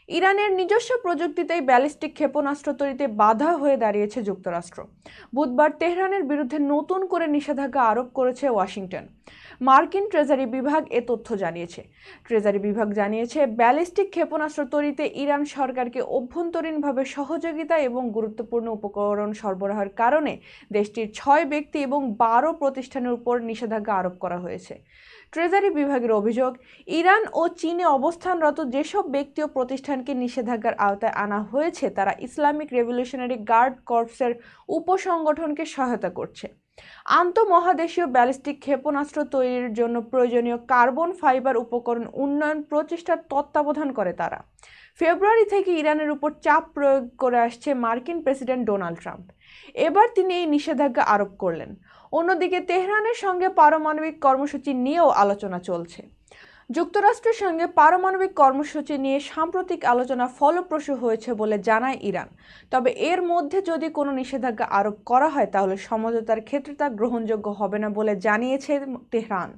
ইরানের নিজস্ব প্রযুক্তিতেই ব্যালিস্টিক ক্ষেপণাস্ত্র তৈরিতে বাধা হয়ে দাঁড়িয়েছে যুক্তরাষ্ট্র। বুধবার তেহরানের বিরুদ্ধে নতুন করে নিষেধাজ্ঞা আরোপ করেছে ওয়াশিংটন। মার্কিন ট্রেজারি বিভাগ এ তথ্য জানিয়েছে। ট্রেজারি বিভাগ জানিয়েছে, ব্যালিস্টিক ক্ষেপণাস্ত্র তৈরিতে ইরান সরকারকে অভ্যন্তরীণভাবে সহযোগিতা এবং গুরুত্বপূর্ণ উপকরণ সরবরাহের কারণে দেশটির 6 ব্যক্তি এবং 12 প্রতিষ্ঠানের উপর নিষেধাজ্ঞা আরোপ করা হয়েছে। ট্রেজারি বিভাগের অভিযোগ, ইরান ও চীনে অবস্থানরত যেসব ব্যক্তি ও প্রতিষ্ঠানকে নিষেধাজ্ঞার আওতায় আনা হয়েছে তারা ইসলামিক রেভলিউশনারি গার্ড কর্পসের উপসংগঠনকে সহায়তা করছে। আন্তঃমহাদেশীয় ব্যালিস্টিক ক্ষেপণাস্ত্র তৈরির জন্য প্রয়োজনীয় কার্বন ফাইবার উপকরণ উন্নয়ন প্রচেষ্টার তত্ত্বাবধান করে তারা। ফেব্রুয়ারি থেকে ইরানের উপর চাপ প্রয়োগ করে আসছে মার্কিন প্রেসিডেন্ট ডোনাল্ড ট্রাম্প। এবার তিনি এই নিষেধাজ্ঞা আরোপ করলেন। অন্যদিকে তেহরানের সঙ্গে পারমাণবিক কর্মসূচি নিয়েও আলোচনা চলছে। যুক্তরাষ্ট্রের সঙ্গে পারমাণবিক কর্মসূচি নিয়ে সাম্প্রতিক আলোচনা ফলপ্রসূ হয়েছে বলে জানায় ইরান। তবে এর মধ্যে যদি কোনো নিষেধাজ্ঞা আরোপ করা হয় তাহলে সমঝোতার ক্ষেত্রে তা গ্রহণযোগ্য হবে না বলে জানিয়েছে তেহরান।